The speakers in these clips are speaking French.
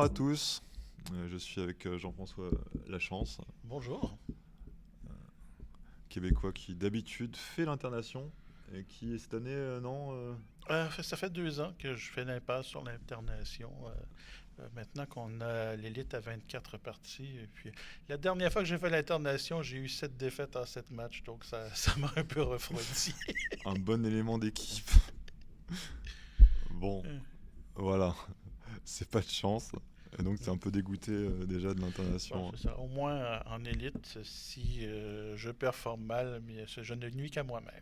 Bonjour à tous, je suis avec Jean-François Lachance, Bonjour. québécois qui d'habitude fait l'internation et qui cette année, non Ça fait 2 ans que je fais l'impasse sur l'internation. Maintenant qu'on a l'élite à 24 parties. Et puis, la dernière fois que j'ai fait l'internation, j'ai eu 7 défaites en 7 matchs. Donc, ça m'a un peu refroidi. un bon élément d'équipe. Bon, Euh, voilà, c'est pas de chance. Et donc c'est un peu dégoûté déjà de bon, l'internation. c'est ça. Au moins, en élite, si je performe mal, mais je ne nuis qu'à moi-même.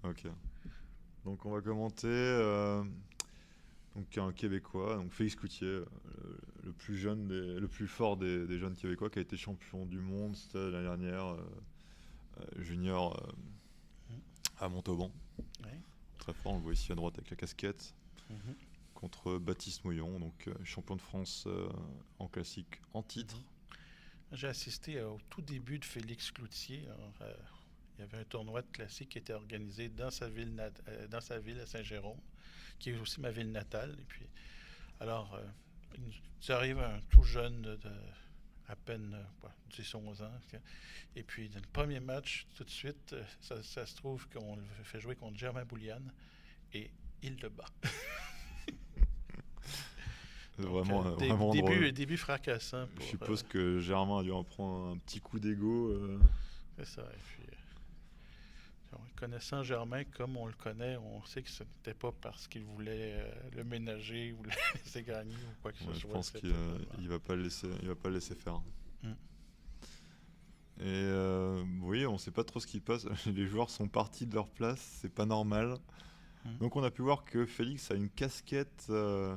Ok, donc on va commenter donc un Québécois, donc Félix Coutier, le plus jeune, le plus fort des jeunes Québécois qui a été champion du monde, c'était l'année dernière, junior à Montauban. Oui. Très fort, on le voit ici à droite avec la casquette, Mhm, contre Baptiste Mouillon, donc champion de France en classique en titre. mhm. J'ai assisté au tout début de Félix Cloutier. Alors, il y avait un tournoi de classique qui était organisé dans sa ville à Saint-Jérôme, qui est aussi ma ville natale. Et puis, alors, il arrive un tout jeune à peine 10-11 ans. Et puis, dans le premier match, tout de suite, ça se trouve qu'on le fait jouer contre Germain Boulian et il le bat. Donc, Vraiment drôle. début fracassant Je pour. suppose que Germain a dû en prendre un petit coup d'ego. C'est ça. Et puis, connaissant Germain comme on le connaît, on sait que ce n'était pas parce qu'il voulait le ménager ou le laisser gagner ou quoi que ce Ouais, je soit. pense qu'il C'était vraiment. il va pas le laisser, il va pas le laisser faire. Mm. Et oui, on sait pas trop ce qui passe. Les joueurs sont partis de leur place, c'est pas normal. Mm. Donc on a pu voir que Félix a une casquette. Ouais,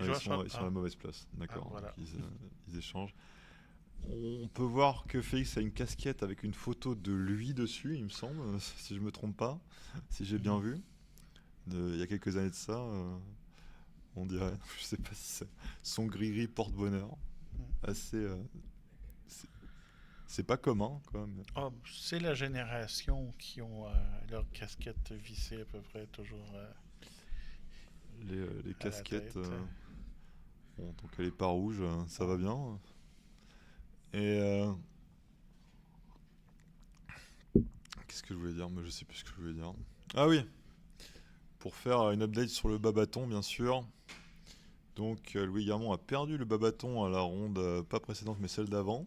Ils sont à la mauvaise place, d'accord. Donc voilà. ils échangent. On peut voir que Félix a une casquette avec une photo de lui dessus, il me semble, si je me trompe pas, si j'ai bien Mhm. vu. Il y a quelques années de ça, on dirait, je sais pas si c'est son gris-gris porte-bonheur. Mm. Assez, c'est c'est pas commun quand même. Ah, c'est la génération qui ont leur casquette vissée à peu près toujours Les à la casquettes, tête. bon, donc elle est pas rouge, ça va Non. bien. Et qu'est-ce que je voulais dire? Mais je sais plus ce que je voulais dire. Ah oui, pour faire une update sur le bas bâton, bien sûr. Donc Louis Garmon a perdu le bas bâton à la ronde pas précédente mais celle d'avant.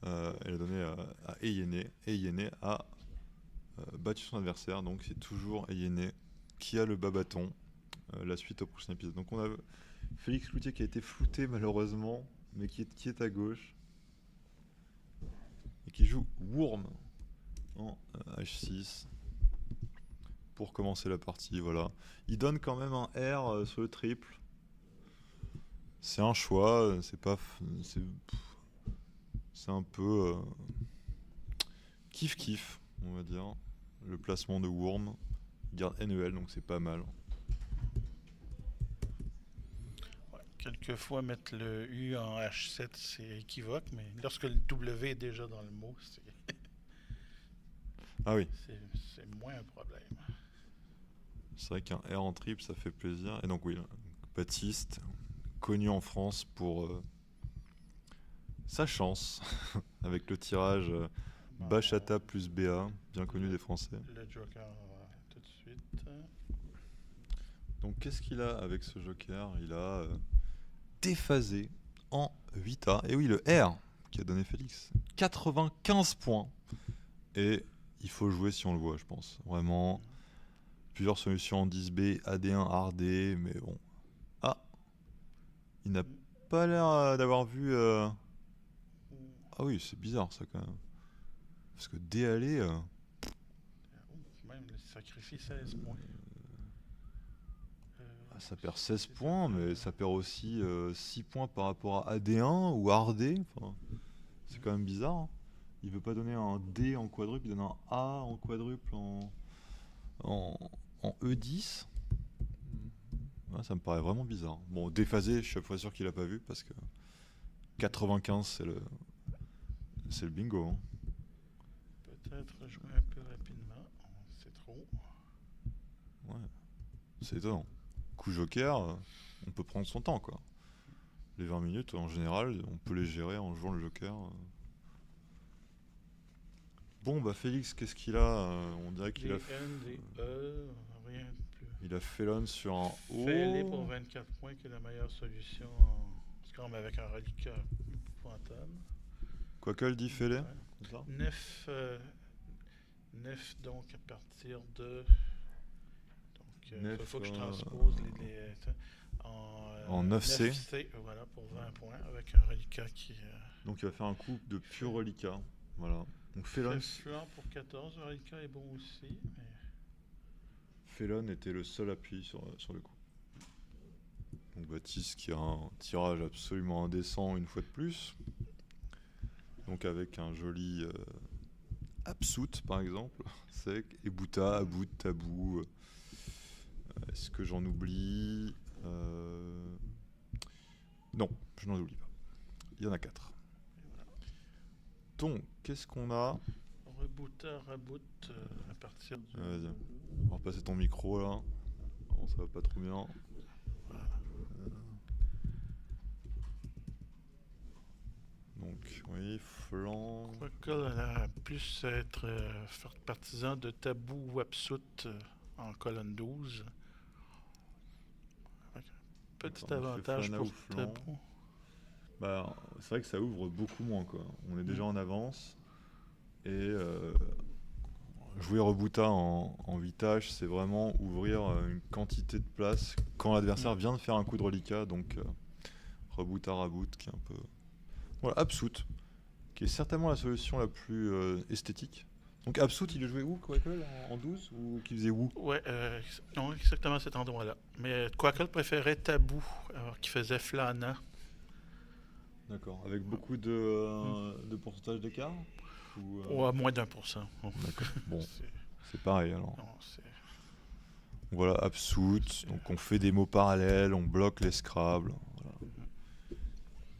Elle a donné à Eyene. Eyene a battu son adversaire, donc c'est toujours Eyene qui a le bas bâton. La suite au prochain épisode. Donc on a Félix Cloutier qui a été flouté malheureusement, mais qui est à gauche et qui joue Worm en H6 pour commencer la partie. Voilà. Il donne quand même un R sur le triple. C'est un choix, c'est pas, c'est un peu kiff kiff, on va dire. Le placement de Worm, il garde NEL donc c'est pas mal. Ouais, quelquefois, mettre le U en H7, c'est équivoque, mais lorsque le W est déjà dans le mot, Ah oui, c'est moins un problème. c'est vrai qu'un R en triple ça fait plaisir. Et donc oui, Baptiste, connu en France pour sa chance avec le tirage Bon, Bachata plus BA, bien connu le, des Français. le Joker, tout de suite. Donc qu'est-ce qu'il a avec ce joker? Il a déphasé en 8A. Et oui, le R qui a donné Félix. 95 points. Et il faut jouer si on le voit, je pense. Vraiment, plusieurs solutions en 10B, AD1, RD, mais bon. Ah, il n'a pas l'air d'avoir vu... Ah oui, c'est bizarre ça quand même. Parce que D aller... Même, il sacrifie 16 points. ça perd 16 C'est ça. points, mais ça perd aussi 6 points par rapport à AD1 ou RD. Enfin, c'est quand même bizarre. Hein. Il veut pas donner un D en quadruple, il donne un A en quadruple en, en E10. Ouais, ça me paraît vraiment bizarre. Bon, déphasé, je suis à peu près sûr qu'il a pas vu parce que 95 c'est le bingo. Hein. Peut-être jouer un peu rapidement. C'est trop. Ouais, c'est étonnant. Coup joker, on peut prendre son temps, quoi. Les 20 minutes, en général, on peut les gérer en jouant le joker. Bon, bah Félix, qu'est-ce qu'il a? On dirait qu'il Des a... N, des E, rien de plus. Il a Felon sur un Fais-les pour O. 24 points, qui est la meilleure solution en Scrum avec un reliquat épouvantable. Quoique dit Félé. Ouais. C'est ça 9, 9 donc à partir de. Donc il Neuf, faut que je transpose en 9C. 9C, voilà, pour 20 points avec un reliquat qui. Donc il va faire un coup de pur reliquat. Voilà. Donc Felon, Fluent pour 14, le reliquat est bon aussi. Mais... Felon était le seul appui sur le coup. Donc Baptiste qui a un tirage absolument indécent une fois de plus. Donc avec un joli Absout par exemple, sec, Ebouta, About, Tabou. Est-ce que j'en oublie Non, je n'en oublie pas. Il y en a 4. Donc, qu'est-ce qu'on a Rebooter, reboot à partir du. Vas-y, on va repasser ton micro là. Bon, ça va pas trop bien. Voilà. Donc, oui, flanc. Quoique elle a plus être partisan de Tabou ou Absout en colonne 12. Avec un petit D'accord, avantage Fana pour ou flanc. Tabou. Bah, c'est vrai que ça ouvre beaucoup moins quoi. On est déjà en avance. Et jouer Rebouta en 8 tâches, c'est vraiment ouvrir une quantité de place quand l'adversaire vient de faire un coup de reliquat. Donc, Rebouta Rabout qui est un peu. Voilà, Absout, qui est certainement la solution la plus esthétique. Donc Absout, il est joué où, Quackle, en 12 ou qui faisait où? Ouais, non, exactement à cet endroit-là. Mais Quackle préférait Tabou, alors qu'il faisait Flana. D'accord, avec beaucoup de pourcentage d'écart ou, Ou à moins d'1%. D'accord, bon, C'est- c'est pareil alors. non, c'est- Donc voilà, Absout, donc on fait des mots parallèles, on bloque les Scrabble. Voilà.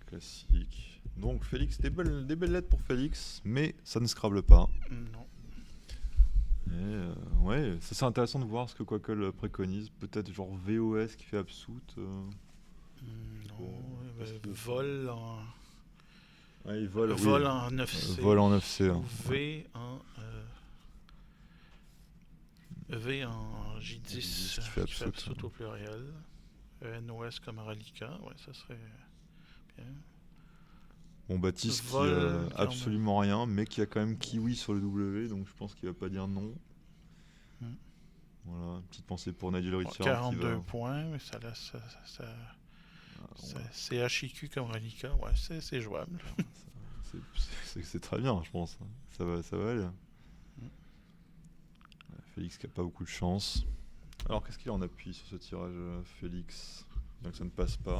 Classique. Donc Félix, des belles lettres pour Félix, mais ça ne Scrabble pas. Non. Et ouais, ça c'est intéressant de voir ce que Quackle préconise. Peut-être genre VOS qui fait Absout. Non, parce que- vol en. Ouais, il vole, Vol oui. en 9C. Vol en 9C. Ou V en. V en J10 qui fait Absout, Absout au pluriel. NOS comme reliquat, ouais, ça serait bien. Bon, Baptiste Vol, qui quand même. absolument rien, mais qui a quand même Kiwi sur le W, donc je pense qu'il va pas dire non. Hmm. Voilà, une petite pensée pour Nigel Bon, Richard. 42 points, mais ça laisse. C'est HIQ comme reliquat, ouais, c'est jouable. C'est très bien, je pense. Ça va aller. Mm. Félix qui a pas beaucoup de chance. Alors, qu'est-ce qu'il en appuie sur ce tirage, Félix? Bien que ça ne passe pas.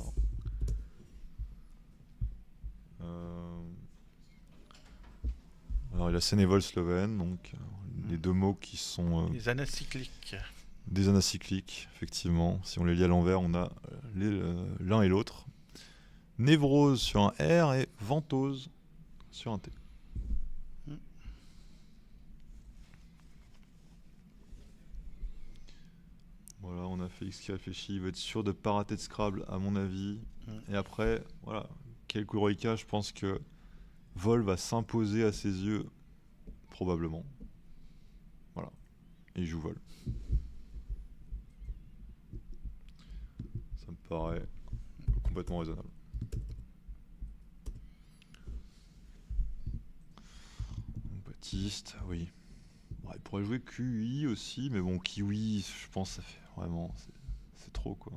Alors, il a Sénévol slovène, donc les deux mots qui sont Les anacycliques. des anacycliques, effectivement. Si on les lit à l'envers, on a l'un et l'autre. Névrose sur un R et ventose sur un T. Mm. Voilà, on a Félix qui réfléchit. Il va être sûr de ne pas rater de Scrabble, à mon avis. Mm. Et après, voilà, quelques Roika, je pense que Vol va s'imposer à ses yeux, probablement. Voilà. Et il joue Vol. Ça me paraît complètement raisonnable. Baptiste, oui. Bon, il pourrait jouer QI aussi, mais bon, Kiwi, je pense que ça fait vraiment. C'est trop, quoi.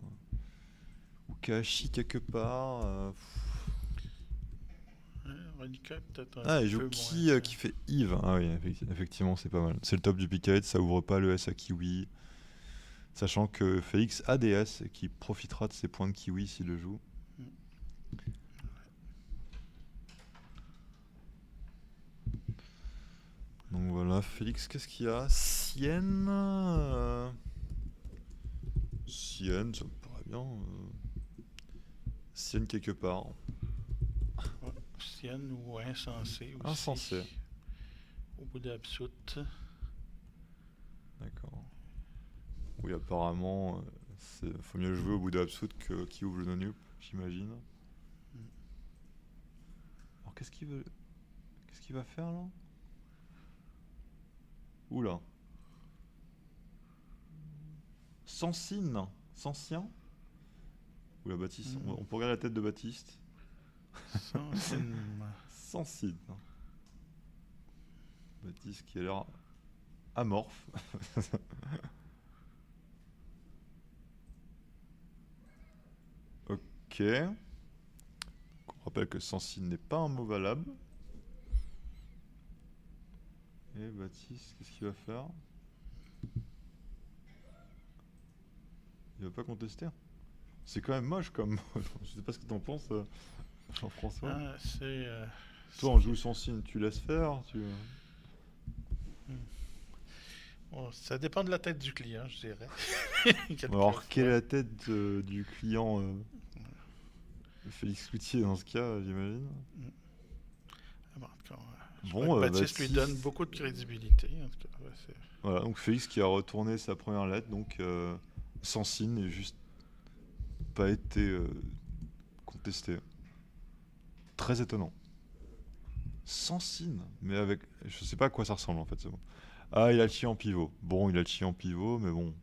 Ou Kashi quelque part. Reliquat, peut-être un Ah, il peu joue moins, qui fait Yves. Ah oui, effectivement, c'est pas mal. C'est le top du Picket, ça ouvre pas le S à Kiwi. Sachant que Félix a des S et qui profitera de ses points de Kiwi s'il le joue. Mm. Donc voilà, Félix, qu'est-ce qu'il y a? Sienne. Sienne, ça me paraît bien. Sienne quelque part. Ouais, Sienne ou insensé aussi. Insensé. Au bout d'Absout. D'accord. Oui, apparemment, Faut mieux jouer au bout de Absout que qui ouvre le non-up, j'imagine. Alors qu'est-ce qu'il veut... Qu'est-ce qu'il va faire là? Oula. Sancine. Sancien. Oula, Baptiste. On peut regarder la tête de Baptiste. Sancine. Baptiste qui a l'air amorphe. Ok. On rappelle que Sancine n'est pas un mot valable. Et Baptiste, qu'est-ce qu'il va faire? Il va pas contester? C'est quand même moche comme mot. Je sais pas ce que t'en penses, Jean-François. Toi, on joue Sancine, tu laisses faire, Bon, ça dépend de la tête du client, je dirais. Alors, quelle est la tête du client Félix Cloutier dans ce cas, j'imagine? Baptiste lui donne beaucoup de crédibilité. En tout cas. Voilà, donc Félix qui a retourné sa première lettre, donc Sancine n'est juste pas été contesté. Très étonnant. Sancine, mais avec... Je sais pas à quoi ça ressemble en fait ce mot. Ah, il a le chi en pivot. Bon, il a le chi en pivot, mais bon.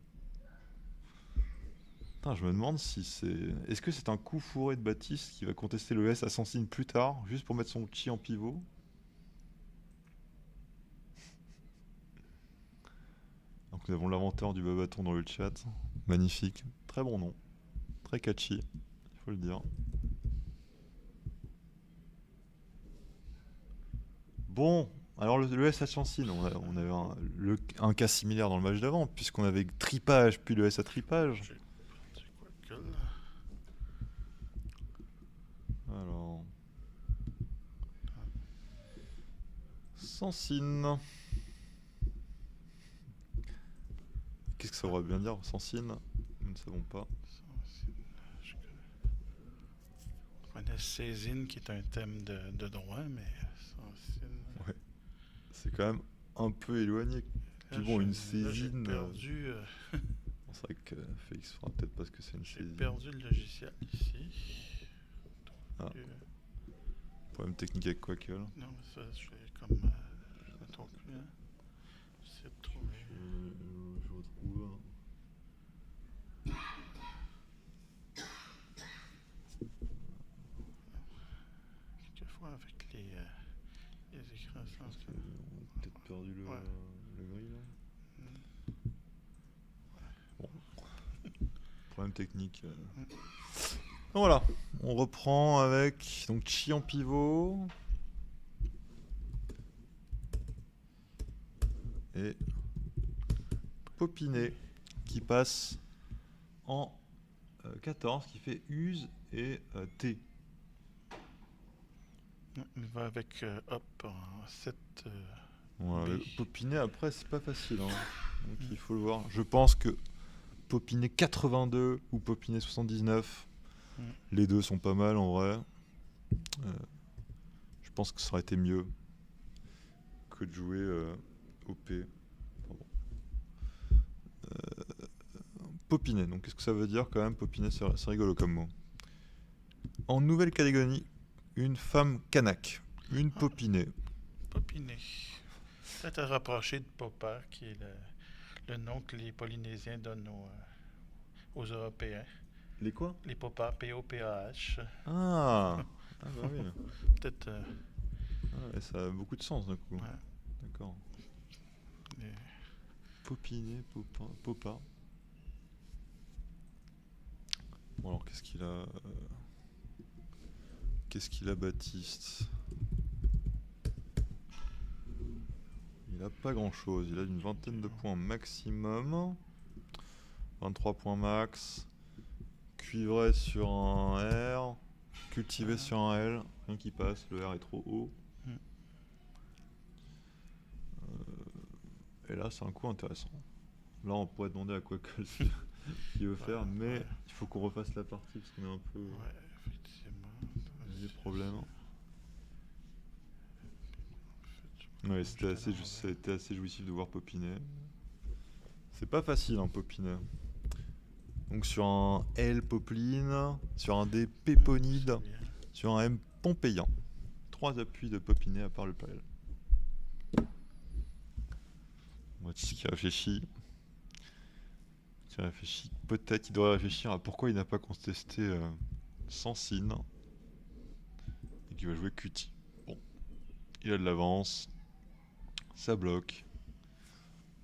Putain, je me demande si c'est... Est-ce que c'est un coup fourré de Baptiste qui va contester le S à Sancine plus tard, juste pour mettre son chi en pivot? Donc nous avons l'inventeur du babaton dans le chat. Magnifique. Très bon nom. Très catchy, il faut le dire. Bon, alors le S à Sancine, on avait un cas similaire dans le match d'avant, puisqu'on avait tripage, puis le S à tripage. Alors... Sancine. Qu'est-ce que ça voudrait bien dire, Sancine? Nous ne savons pas. On connaît Cézine qui est un thème de droit, mais Sancine... Ouais. C'est quand même un peu éloigné. Puis bon, une Cézine... perdu... C'est vrai que Félix fera peut-être parce que c'est une Cézine. J'ai perdu le logiciel ici. Ah. Problème technique avec Quackle. Non, mais ça, je vais comme... je ne trouve plus, hein. J'essaie de trouver... Je retrouve... Quelquefois avec les écrans... On a peut-être perdu le gris là. Bon. Problème technique. Donc voilà, on reprend avec donc chi en pivot. Et Popinet qui passe en 14, qui fait use et T. Il va avec hop en 7. Voilà, Popinet après c'est pas facile, hein. Donc il faut le voir. Je pense que Popinet 82 ou Popinet 79, les deux sont pas mal en vrai. Je pense que ça aurait été mieux que de jouer OP. Popinet, donc qu'est-ce que ça veut dire quand même? Popinet, c'est rigolo comme mot. En nouvelle catégorie, une femme kanak, une Popinet. Popinet. Peut-être à rapprocher de Popper, qui est le nom que les Polynésiens donnent aux Européens. Les quoi? Les Popper, P-O-P-A-H. Ah, bah oui. Peut-être... Ah, ça a beaucoup de sens d'un coup. Ouais. D'accord. Popinet, Popa. Bon alors qu'est-ce qu'il a Baptiste? Il a pas grand chose, il a une vingtaine de points maximum. 23 points max. Cuivré sur un R. Cultivé sur un L. Rien qui passe, le R est trop haut. Et là c'est un coup intéressant. Là on pourrait demander à Quackle ce qu'il veut faire, mais il faut qu'on refasse la partie parce qu'on est un peu... Ouais, effectivement. Il y a des problèmes. Ouais, c'était assez jouissif de voir Popinet. C'est pas facile, hein, Popinet. Donc sur un L Popeline, sur un D Péponide, C'est bien. sur un M Pompéien. 3 appuis de Popinet à part le pluriel. Baptiste qui réfléchit. Peut-être qu'il devrait réfléchir à pourquoi il n'a pas contesté Sancine. Et qu'il va jouer Cutie. Bon, il a de l'avance. Ça bloque.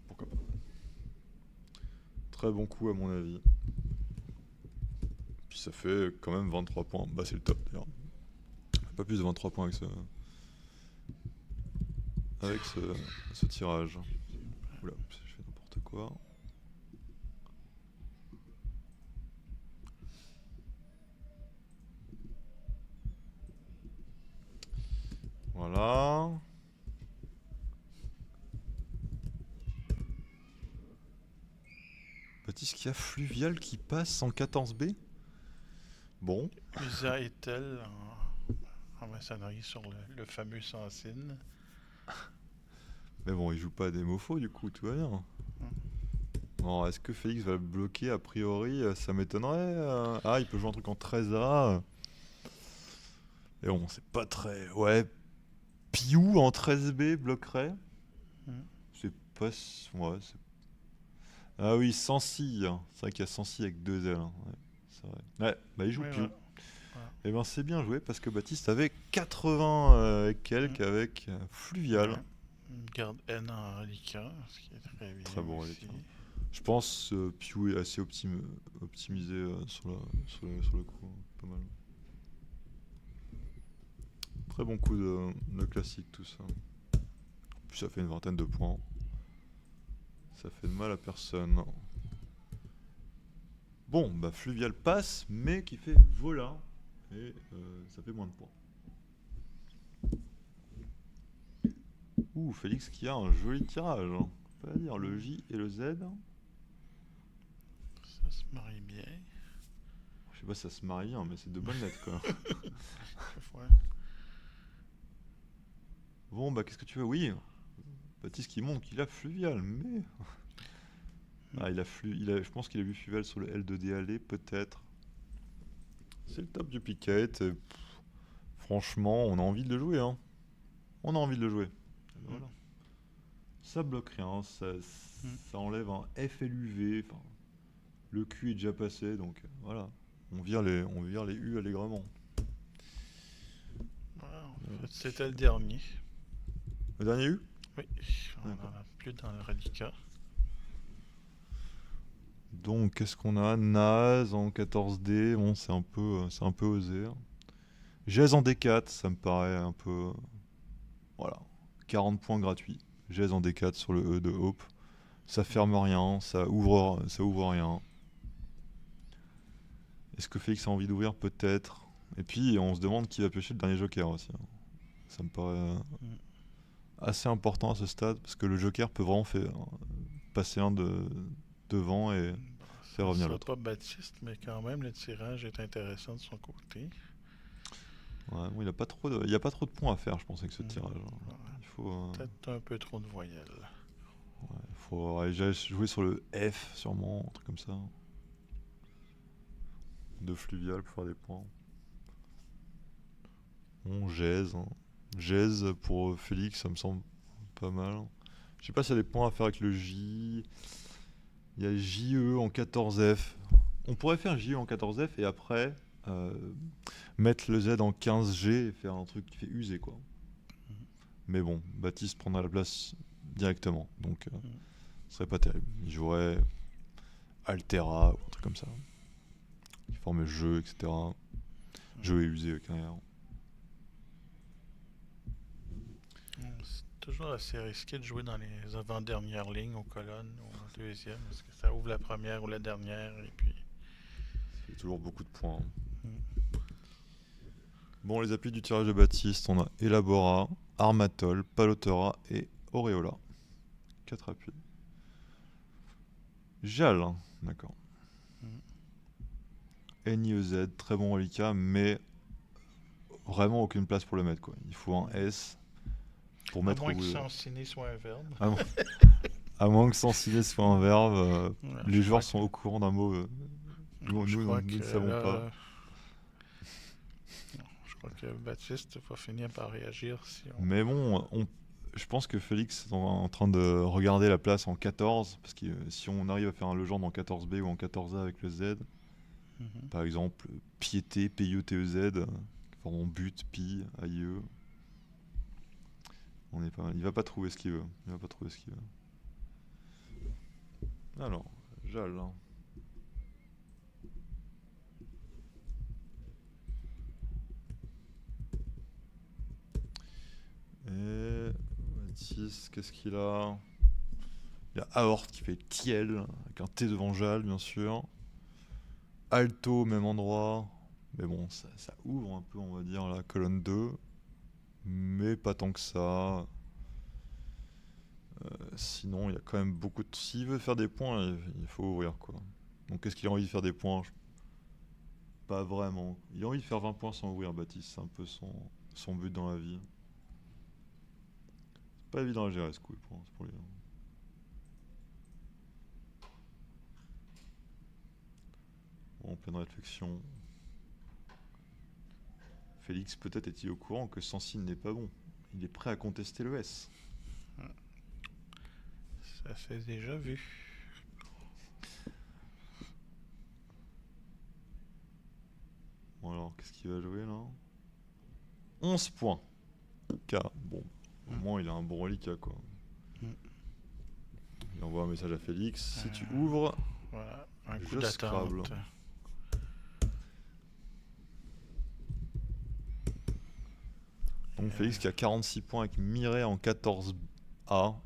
Pourquoi pas. Très bon coup à mon avis. Puis ça fait quand même 23 points. Bah c'est le top d'ailleurs. Pas plus de 23 points avec ce tirage. Oula, je fais n'importe quoi. Voilà. Baptiste qui a Fluvial qui passe en 14B. Bon. Usa est-elle en maçonnerie sur le fameux Sancine? Mais bon, il joue pas des mots faux du coup, tout va bien. Alors, est-ce que Félix va le bloquer a priori? Ça m'étonnerait. Ah, il peut jouer un truc en 13A. Et bon, c'est pas très... Ouais. Piou en 13B bloquerait. C'est pas... Ouais, c'est... Ah oui, Sancy. C'est vrai qu'il y a Sancy avec 2 L. Ouais, c'est vrai. Ouais, bah il joue Piou. Voilà. Et ben c'est bien joué parce que Baptiste avait 80 et quelques avec Fluvial. Ouais. Une garde N en reliquat, ce qui est très bien. Très bon aussi. reliquat. Je pense Piou est assez optimisé sur le coup. Pas mal. Très bon coup de classique tout ça. Puis ça fait une vingtaine de points. Ça fait de mal à personne. Bon, bah Fluvial passe, mais qui fait Vola. Et ça fait moins de points. Ouh, Félix qui a un joli tirage. Hein. On peut pas dire le J et le Z. Ça se marie bien. Je sais pas si ça se marie bien, mais c'est de bonnes lettres quoi. Ouais. Bon, bah qu'est-ce que tu veux? Oui, Baptiste qui montre qu'il a Fluvial, mais... Ah, je pense qu'il a vu Fluvial sur le L2D aller, peut-être. C'est le top du piquet. Franchement, on a envie de le jouer. Hein. On a envie de le jouer. Voilà. Ça bloque rien, ça enlève un FLUV. Le Q est déjà passé, donc voilà. On vire les U allègrement. Voilà, en fait, c'était le dernier. Le dernier U? Oui, on n'en a plus dans le reliquat. Donc, qu'est-ce qu'on a? Naz en 14D, bon, c'est un peu osé. Jazz en D4, ça me paraît un peu... Voilà, 40 points gratuits. Jazz en D4 sur le E de Hope. Ça ferme rien, ça ouvre rien. Est-ce que Félix a envie d'ouvrir? Peut-être. Et puis, on se demande qui va piocher le dernier joker aussi. Ça me paraît assez important à ce stade, parce que le joker peut vraiment passer un devant et faire revenir l'autre. Pas Baptiste, mais quand même, le tirage est intéressant de son côté. Ouais, bon, il n'y a pas trop de points à faire, je pense, avec ce tirage. Ouais. Il faut... Peut-être un peu trop de voyelles. Ouais, il faut jouer sur le F, sûrement, un truc comme ça. De Fluvial pour faire des points. Bon, Jazz. Hein. Jazz pour Félix, ça me semble pas mal. Je sais pas s'il y a des points à faire avec le J. Il y a JE en 14F. On pourrait faire JE en 14F et après mettre le Z en 15G et faire un truc qui fait user quoi. Mais bon, Baptiste prendra la place directement, donc ce serait pas terrible. Il jouerait Altera ou un truc comme ça. Il forme jeu, etc. Jeu et usé avec un R. C'est toujours assez risqué de jouer dans les avant-dernières lignes aux colonnes ou en deuxième, parce que ça ouvre la première ou la dernière, et puis... Ça fait toujours beaucoup de points. Bon, les appuis du tirage de Baptiste, on a Elabora, Armatol, Palotera et Aureola. 4 appuis. Jal, d'accord. NIEZ, très bon reliquat, mais vraiment aucune place pour le mettre, quoi. Il faut un S pour mettre... À moins que Sanciné soit un verbe. À moins que Sanciné soit un verbe, les joueurs sont au courant d'un mot Je crois Nous ne que savons pas. là, je crois que Baptiste va finir par réagir si on. Mais bon, je pense que Félix est en train de regarder la place en 14, parce que si on arrive à faire un Legendre en 14B ou en 14A avec le Z, Mhm. par exemple, Piété, P-I-E-T-E-Z, pardon, but, Pi, AIE, on est pas mal. Il va pas trouver ce qu'il veut. Il va pas trouver ce qu'il veut. Alors, Jal. Et Baptiste, qu'est-ce qu'il a? Il y a Aorte qui fait Tiel, avec un T devant Jal, bien sûr. Alto, même endroit. Mais bon, ça ouvre un peu, on va dire, la colonne 2. Mais pas tant que ça. Sinon, il y a quand même beaucoup de... S'il veut faire des points, il faut ouvrir, quoi. Donc, est-ce qu'il a envie de faire des points? Pas vraiment. Il a envie de faire 20 points sans ouvrir, Baptiste. C'est un peu son but dans la vie. C'est pas évident à gérer, ce coup, pour lui. Bon, en pleine réflexion. Félix, peut-être est-il au courant que Sansine n'est pas bon. Il est prêt à contester le S. Ça s'est déjà vu. Bon, alors, qu'est-ce qu'il va jouer, là? 11 points. K. Bon, au moins, il a un bon reliquat, quoi. Mm. Il envoie un message à Félix. Si tu ouvres, Voilà, un coup je d'attente. Scrabble. Donc Félix qui a 46 points avec Mireille en 14A.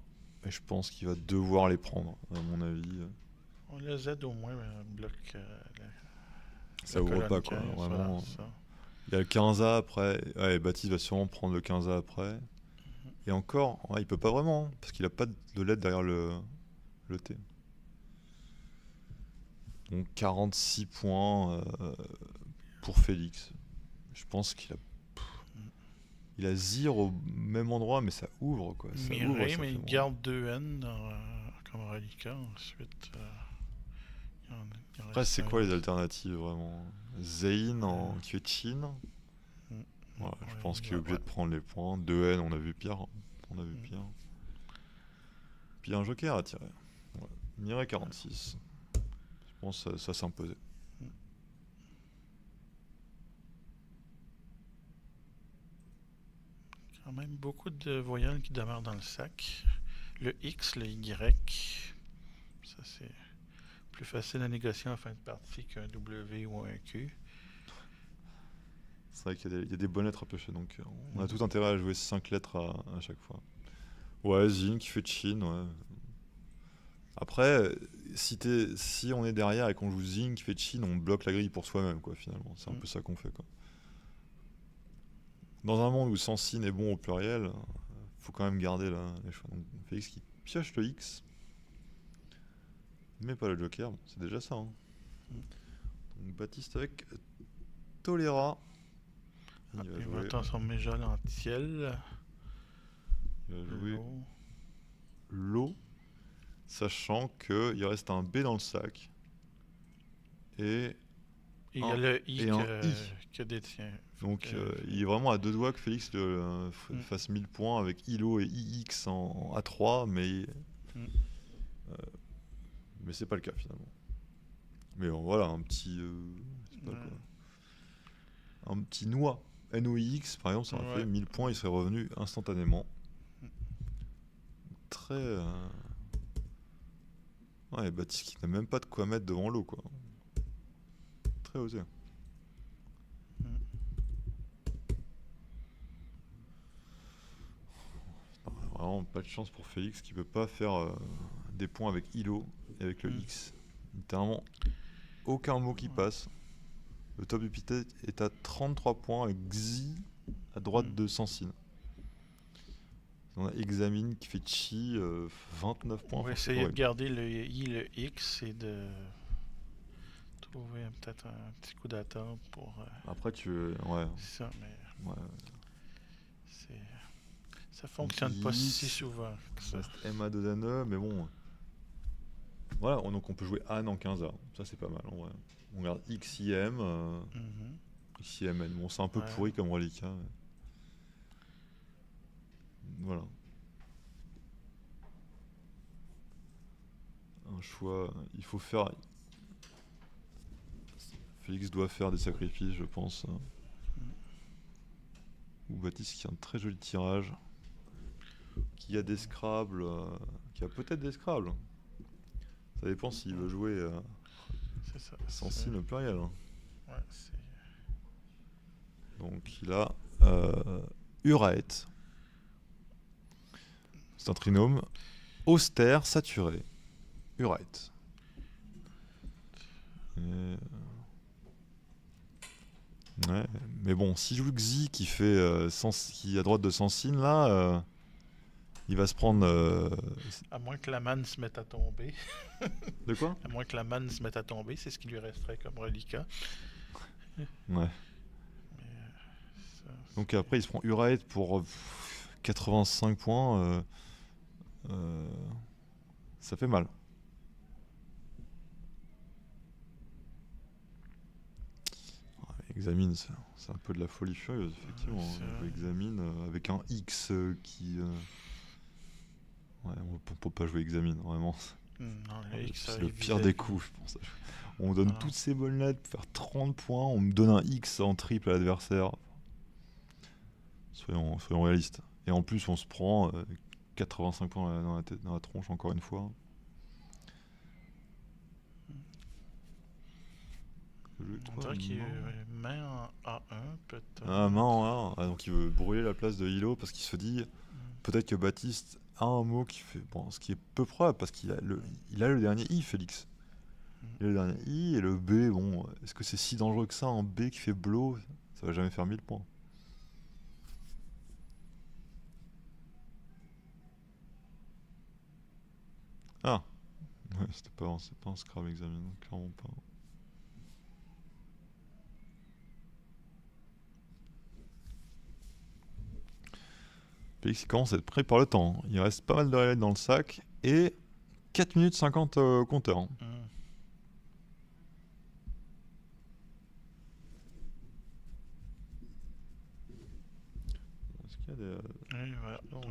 Et je pense qu'il va devoir les prendre, à mon avis. On les aide au moins, bloque. Ça la ouvre colonne pas, quoi. 15, Vraiment. voilà, ça. Il y a le 15A après. Ouais, Baptiste va sûrement prendre le 15A après. Et encore, ouais, il peut pas vraiment, hein, parce qu'il a pas de lettre derrière le T. Donc 46 points pour Félix. Je pense qu'il a... Il a Zir au même endroit, mais ça ouvre, quoi. Ça ouvre, Mireille, ça mais fait il vraiment- garde 2 N comme reliquat. Ensuite, il en Après, reste c'est un quoi les autre. alternatives, vraiment? Zayn qui fait Chin. Mm. Voilà, je Ouais, pense qu'il est obligé ouais. de prendre les points. 2N, on a vu pire. On a vu pire. Puis un joker à tirer. Ouais. Mireille 46. Je pense que ça s'imposait. Quand même beaucoup de voyelles qui demeurent dans le sac. Le X, le Y, ça c'est plus facile à négocier en fin de partie qu'un W ou un Q. C'est vrai qu'il y a des bonnes lettres à piocher, donc on a tout intérêt à jouer 5 lettres à chaque fois. Ouais, Zin qui fait Chin, ouais. Après, si on est derrière et qu'on joue Zing qui fait Chin, on bloque la grille pour soi-même, quoi, finalement. C'est un peu ça qu'on fait, quoi. Dans un monde où Sansine est bon au pluriel, faut quand même garder les choix. Donc Félix qui pioche le X, mais pas le Joker, bon, c'est déjà ça. Hein. Donc Baptiste avec Tolera. Il va jouer. Maintenant son méjol en tiel. Il va jouer l'eau, sachant qu'il reste un B dans le sac. Et il y a le I un que détient. Donc il est vraiment à deux doigts que Félix fasse 1000 points avec ILO et IX en A3, mais c'est pas le cas finalement. Mais bon, voilà, un petit un petit noix NOIX par exemple, ça aurait fait 1000 points, il serait revenu instantanément. Très ouais, Baptiste qui n'a même pas de quoi mettre devant l'eau, quoi. Très osé. Vraiment pas de chance pour Félix qui peut pas faire des points avec ILO et avec le X. Littéralement aucun mot qui passe. Le top du pité est à 33 points avec Xi à droite de Sansine. On a Examine qui fait Chi 29 points. On va essayer de garder le I, le X et de trouver peut-être un petit coup d'attente pour. Après tu ouais. Ça, mais ouais. Ça fonctionne pas si souvent que ça. MA2NE, mais bon. Voilà, donc on peut jouer Anne en 15A. Ça, c'est pas mal en vrai. On regarde XIM, Mhm. XIMN. Bon, c'est un peu Ouais. pourri comme reliquat. Voilà. Un choix. Il faut faire. Félix doit faire des sacrifices, je pense. Ou Baptiste qui a un très joli tirage. Qui a des Scrabble. Qui a peut-être des Scrabble. Ça dépend s'il veut jouer C'est ça. sans signe au pluriel. Ouais, c'est... Donc il a Uraet. C'est un trinôme austère, saturé. Uraet. Ouais, mais bon, si joue Xi qui fait qui est à droite de Sansine là, il va se prendre. À moins que la manne se mette à tomber. De quoi? À moins que la manne se mette à tomber, c'est ce qui lui resterait comme reliquat. Ouais. Mais ça, Donc après, il se prend Uraet pour 85 points. Ça fait mal. Examine, c'est un peu de la folie furieuse, effectivement. c'est... Examine avec un X qui. Ouais, on peut pas jouer Examine, vraiment. Non, le X, C'est ça, le il pire visait- des coups, je pense. On me donne Ah. toutes ces bonnes lettres pour faire 30 points, on me donne un X en triple à l'adversaire. Soyons réalistes. Et en plus, on se prend 85 points dans la tronche, encore une fois. On dirait qu'il met en A1, peut-être. Ah, main en A1. Ah, donc il veut brûler la place de Hilo parce qu'il se dit peut-être que Baptiste a un mot qui fait. Bon, ce qui est peu probable parce qu'il a le dernier I, Félix. Il a le dernier I et le B, bon, est-ce que c'est si dangereux que ça, un B qui fait blow? Ça va jamais faire 1000 points. Ah, ouais, c'est pas un Scrabble examen, clairement pas. Félix il commence à être pris par le temps. Il reste pas mal de réels dans le sac et 4 minutes 50 au compteur. Est-ce qu'il y a des. Oui, voilà. Donc,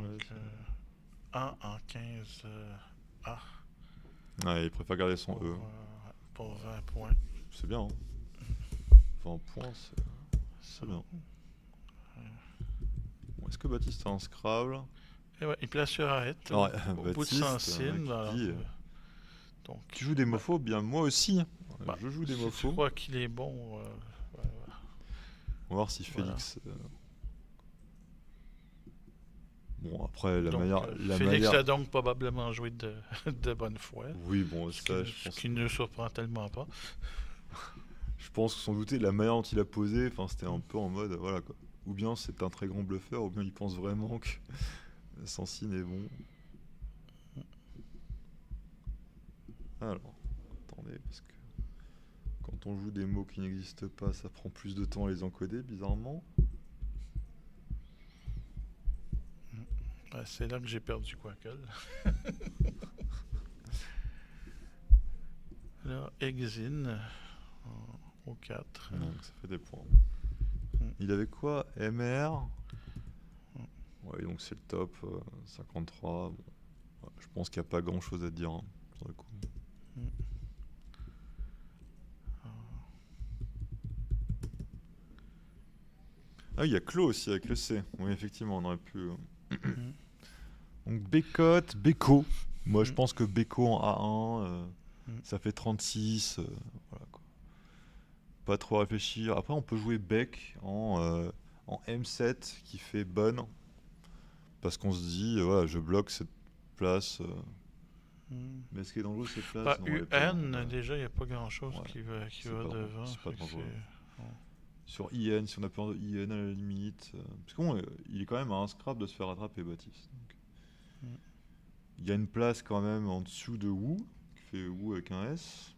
A en 15 A. Ouais, il préfère garder son Pour, E. pour 20 points. C'est bien, hein. 20 points, c'est bien. Bon, est-ce que Baptiste a un Scrabble? Et ouais, il place sur arrête. Alors, Au bout de Baptiste, 100 signes. qui dit, Donc, tu joues des mofos? Bien, moi aussi. bah, Je joue des si mofos. tu crois qu'il est bon, voilà. On va voir si Félix. Bon, après, Donc, la Félix manière. a donc probablement joué de bonne foi. Oui, bon, Ce ça, qui, je ce pense. qui ne surprend tellement pas. Je pense que sans douter, la manière dont il a posé, c'était un peu en mode, voilà quoi. Ou bien c'est un très grand bluffeur, ou bien il pense vraiment que Sansine est bon. Alors, attendez, parce que quand on joue des mots qui n'existent pas, ça prend plus de temps à les encoder, bizarrement. C'est là que j'ai perdu Quackle. Là, Exine au 4. Donc ça fait des points. Il avait quoi? MR. Ouais, donc c'est le top. 53. Bon. Ouais, je pense qu'il n'y a pas grand chose à dire. Hein, sur le coup. Ah oui, il y a Clos aussi avec le C. Oui, effectivement, on aurait pu. Donc Bécotte, Béco. Moi, je pense que Béco en A1, ça fait 36. Voilà quoi. Pas trop réfléchir. Après, on peut jouer Bec en M7 qui fait bonne. Parce qu'on se dit, voilà, je bloque cette place. Mais est-ce qu'il est dangereux cette place? Bah, Non, elle est pas UN, dangereuse. déjà, il n'y a pas grand-chose Ouais. qui va C'est pas dangereux, devant. c'est pas fait que dangereux. c'est- Sur IN, si on a peur de IN à la limite. Parce que bon, il est quand même à un scrap de se faire attraper, Baptiste. Donc. Il y a une place quand même en dessous de Wu, qui fait Wu avec un S.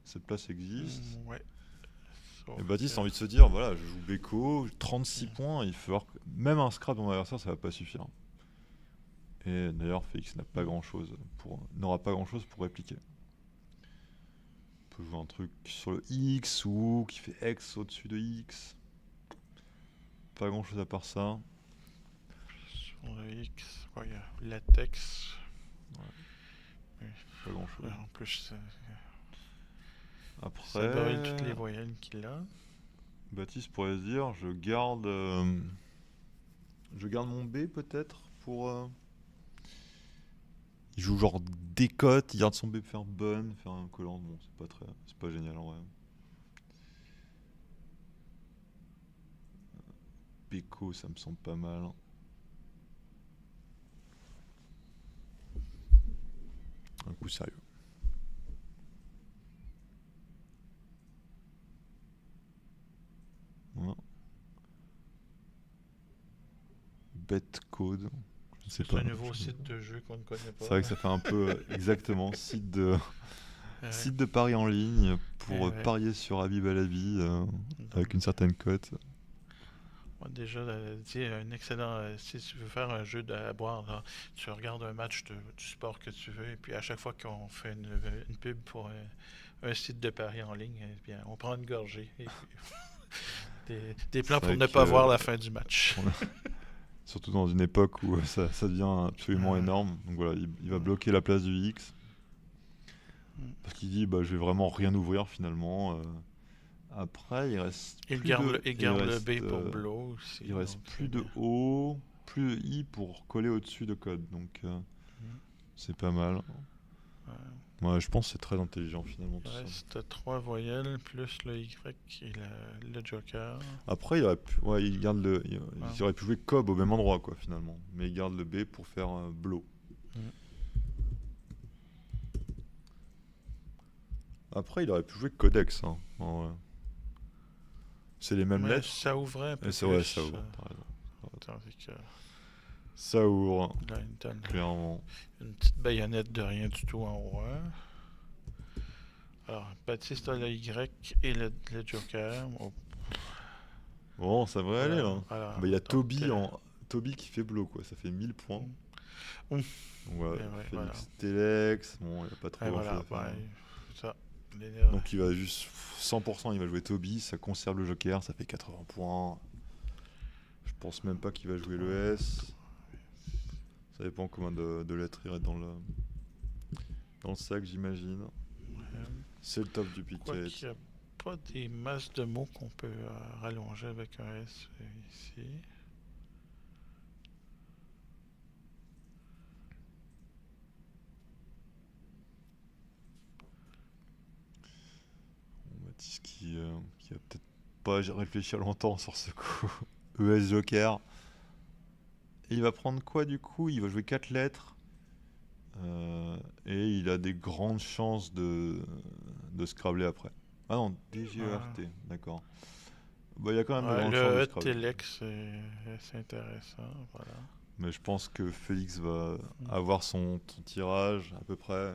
Cette place existe. Ouais. Sauf Et Baptiste que- a envie de se dire, voilà, je joue Beko, 36 points, il faut même un scrap dans mon adversaire, ça va pas suffire. Et d'ailleurs, Félix n'a pas grand chose n'aura pas grand chose pour répliquer. peut jouer un truc sur le X ou qui fait X au-dessus de X. Pas grand chose à part ça. Sur le X, ouais, il y a latex. Ouais. Oui. Pas grand chose. En plus, ça Après, brûle toutes les voyelles qu'il a. Baptiste pourrait se dire, je garde mon B peut-être pour. Il joue genre décote, il garde son B pour faire bonne, faire un collant. Bon, c'est pas génial en vrai. Péco, ça me semble pas mal. Un coup sérieux. Voilà. Betcode. Je sais C'est pas. un nouveau site de jeu qu'on ne connaît pas. C'est vrai que ça fait un peu exactement site de Ouais. site de paris en ligne pour Ouais. parier sur Habib Balabi avec une certaine cote. Moi, déjà, un excellent. Si tu veux faire un jeu à boire, là, tu regardes un match du sport que tu veux, et puis à chaque fois qu'on fait une pub pour un site de paris en ligne, eh bien, on prend une gorgée. Et puis, des plans C'est pour vrai ne pas que, voir la fin du match. surtout dans une époque où ça devient absolument énorme. Donc voilà, il va bloquer la place du X. Parce qu'il dit, bah, je vais vraiment rien ouvrir finalement. Après, il reste Il plus garde, de, il garde le B pour Blow aussi. il reste donc plus c'est de bien. O, plus de I pour coller au-dessus de code. Donc c'est pas mal. Ouais. Ouais, je pense que c'est très intelligent finalement tout Il ça. reste 3 voyelles plus le Y et le Joker. Après, il garde il aurait pu jouer Cobb au même endroit quoi finalement, mais il garde le B pour faire Blow. Après, il aurait pu jouer Codex. Hein, en vrai. C'est les mêmes Mais lettres. ça ouvrait un peu Et c'est plus. ouais, ça ouvre. T'as raison. Tandis que Ça ouvre, là, il donne clairement. une petite baïonnette de rien du tout en roi. Alors, Baptiste a le Y et le Joker. Oh, Bon, ça devrait aller là. voilà. Bah, il y a Donc, Toby qui fait Blow quoi, ça fait 1000 points. Mm. Donc voilà, Et ouais, Félix voilà. Telex, bon, il n'y a pas trop Et grand voilà, chose à faire. ça. Donc il va juste 100%, il va jouer Toby, ça conserve le Joker, ça fait 80 points. Je pense même pas qu'il va jouer le S. Ça dépend combien de lettres il reste dans le sac, j'imagine. C'est le top du Quoi piquet. qu'il n'y a pas des masses de mots qu'on peut rallonger avec un S ici. Mathis qui a peut-être pas réfléchi longtemps sur ce coup. ES Joker. Et il va prendre quoi du coup? Il va jouer 4 lettres. Et il a des grandes chances de scrabbler après. Ah non, DGERT, d'accord. Bah, il y a quand même de grandes chances de Le scrabbler. Telex, c'est intéressant. Voilà. Mais je pense que Félix va avoir son tirage à peu près.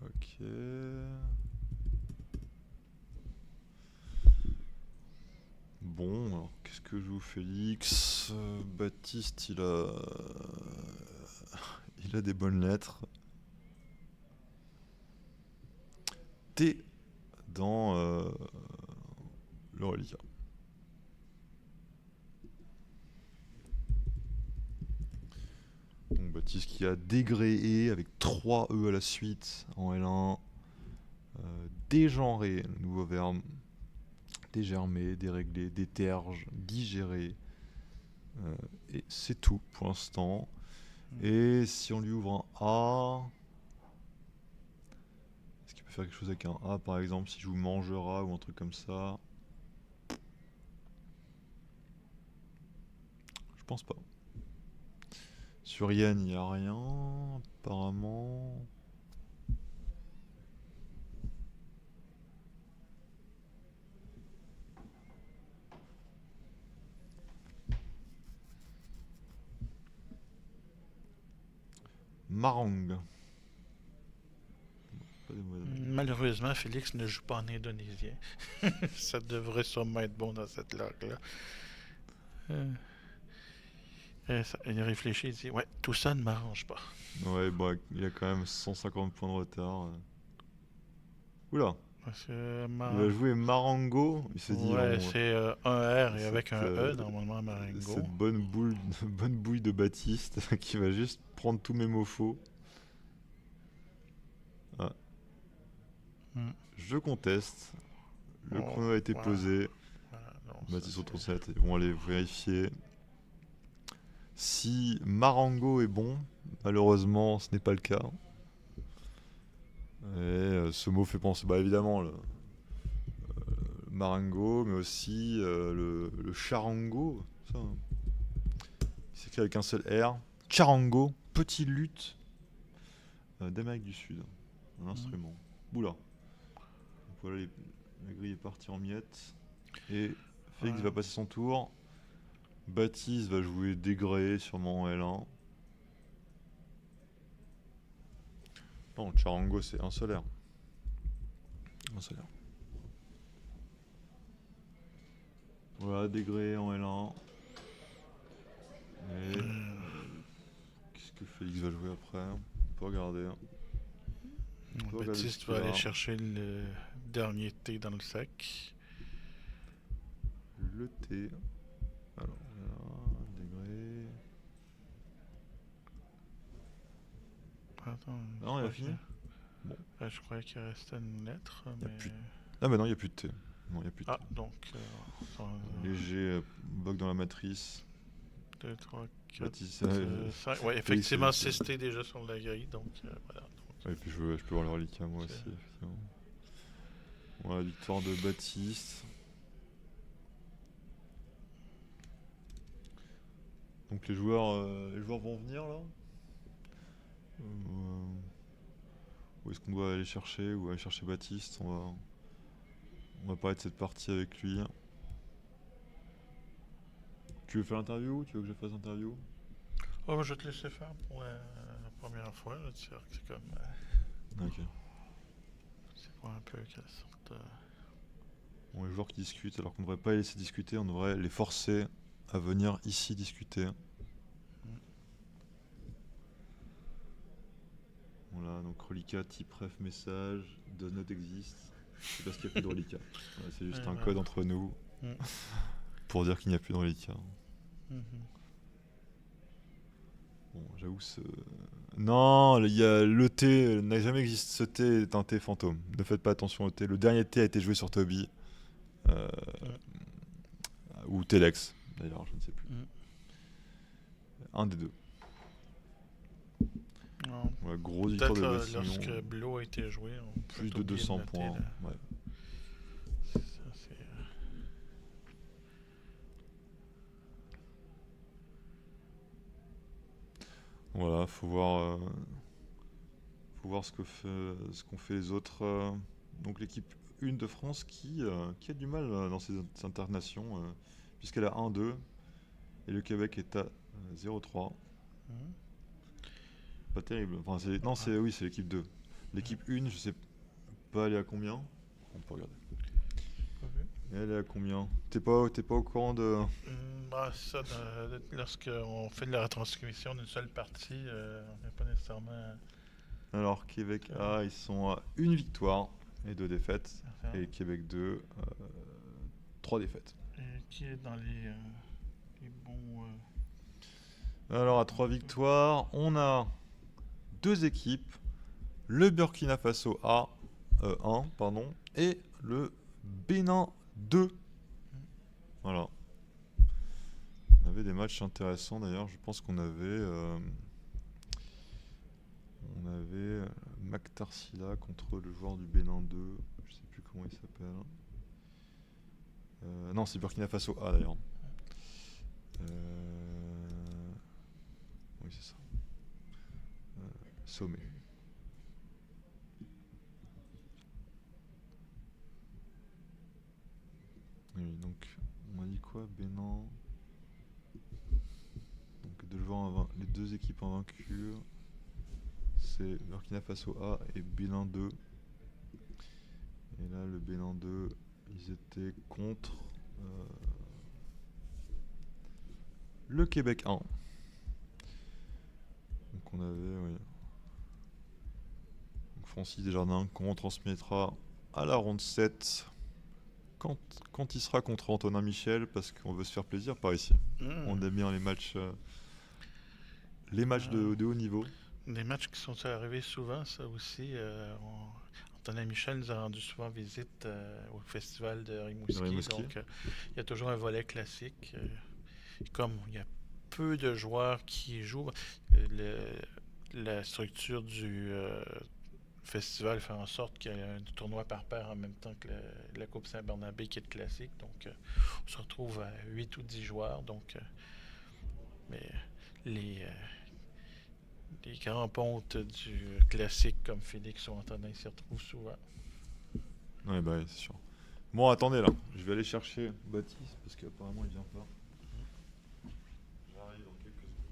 Ok. Bon, alors qu'est-ce que joue Félix? Baptiste, il a des bonnes lettres. T dans le reliquat. Donc Baptiste qui a dégréé avec 3 E à la suite en L1. Dégenré, nouveau verbe. Dégermer, dérégler, déterge, digérer. Et c'est tout pour l'instant. Et si on lui ouvre un A, est-ce qu'il peut faire quelque chose avec un A par exemple, si je vous mangera ou un truc comme ça? Je pense pas. Sur Yann, il n'y a rien, apparemment. Marang. Malheureusement, Félix ne joue pas en indonésien. Ça devrait sûrement être bon dans cette langue-là. Et il réfléchit, il dit, ouais, tout ça ne m'arrange pas. Ouais, bon, il a quand même 150 points de retard. Oula, Parce que il va jouer Marengo. Il s'est dit, ouais, on, c'est un R et avec cette, un euh, E, normalement, Marengo. cette bonne boule, bonne bouille de Baptiste qui va juste prendre tous mes mots faux. Ah, Hmm. je conteste. Le Oh, chrono a été voilà. posé. Voilà, non, ça, Baptiste retourne sa tête. Ils vont aller vérifier. Si Marengo est bon, malheureusement, ce n'est pas le cas. Et ce mot fait penser, bah évidemment, le Marengo, mais aussi le charango. Ça, hein. Il s'écrit avec un seul R. Charango, petit luth d'Amérique du Sud. Un instrument. Oula. Donc voilà, la grille est partie en miettes. Et Félix Ouais. va passer son tour. Baptiste va jouer Degré, sûrement en L1. Non, Charango, c'est un solaire. Un solaire. Voilà, Degré en L1. Et qu'est-ce que Félix va jouer après? On peut regarder. On peut regarder ce Baptiste qu'il va aller a. chercher le dernier thé dans le sac. Le T. Alors, voilà, Degré. Attends, Non, il a fini. Bon. je croyais qu'il restait une lettre, Y a mais... plus Ah bah non, il n'y a plus de T. Non, il n'y a plus de Ah, T. donc... Léger bug dans la matrice. 2, 3, 4, Baptiste. 5... Ouais, Félix, effectivement, c'est- 6 T déjà sur la grille, donc voilà. Ouais, et puis je peux voir le reliquat moi C'est- aussi, effectivement. Voilà, victoire de Baptiste. Donc les joueurs vont venir là. Où est-ce qu'on doit aller chercher? Ou aller chercher Baptiste? On va parler de cette partie avec lui. Tu veux faire l'interview? Tu veux que je fasse l'interview? Oh, je vais te laisser faire pour la première fois. Là, c'est sûr que c'est comme... Ok. c'est voir un peu quelle sorte... Bon, les joueurs qui discutent, alors qu'on ne devrait pas les laisser discuter, on devrait les forcer à venir ici discuter. Voilà, donc reliquat, type ref, message, does not exist. C'est parce qu'il n'y a plus de reliquat. Voilà, c'est juste un voilà. code entre nous Mm. pour dire qu'il n'y a plus de reliquat. Mhm. Bon, j'avoue, non, il y a le T n'a jamais existé. Ce T est un T fantôme. Ne faites pas attention au T. Le dernier T a été joué sur Toby. Ou Telex, d'ailleurs, je ne sais plus. Mm. Un des deux. Non. Voilà, grosse victoire Peut-être de là, Bassillon. lorsque Blue a été joué, on peut Plus de oublier 200 noter, points. là. Ouais. Ça, c'est, Voilà, faut voir ce qu'ont fait les autres. Donc l'équipe 1 de France qui a du mal dans ces internations, puisqu'elle a 1-2 et le Québec est à 0-3. Mhm. Pas terrible. Enfin, non, oui, c'est l'équipe 2. L'équipe 1, je sais pas, elle est à combien? On peut regarder. Pas vu. Et elle est à combien? T'es pas au courant de... Bah, ça, lorsqu'on fait de la retranscription d'une seule partie, on n'est pas nécessairement... Alors, Québec A, ils sont à 1 victoire et 2 défaites. Enfin, Et Québec 2, 3 défaites. et qui est dans les bons... Alors, à 3 victoires, on a 2 équipes. Le Burkina Faso A, 1, pardon, et le Bénin 2. Voilà. On avait des matchs intéressants d'ailleurs. Je pense qu'on avait... Mac Tarsila contre le joueur du Bénin 2. Je sais plus comment il s'appelle. Non, c'est Burkina Faso A d'ailleurs. Oui, c'est ça. Sommet. Oui, donc on a dit quoi? Bénin. Donc les deux équipes invaincues, c'est Burkina Faso A et Bénin 2. Et là, le Bénin 2, ils étaient contre le Québec 1. qu'on avait, oui. Donc Francis Desjardins qu'on transmettra à la ronde 7 quand il sera contre Antonin Michel, parce qu'on veut se faire plaisir par ici. On aime bien les matchs de haut niveau. Des matchs qui sont arrivés souvent, ça aussi. Antonin Michel nous a rendu souvent visite au festival de Rimouski. Donc, il y a toujours un volet classique. Comme il y a peu de joueurs qui jouent, la structure du festival fait en sorte qu'il y a un tournoi par paire en même temps que la Coupe Saint-Barnabé qui est le classique. Donc, on se retrouve à 8 ou 10 joueurs. Donc, mais les grands pontes du classique comme Félix ou Antonin s'y retrouvent souvent. Ouais, bah, c'est sûr. Bon, attendez là, je vais aller chercher Baptiste parce qu'apparemment il vient pas. J'arrive dans quelques secondes.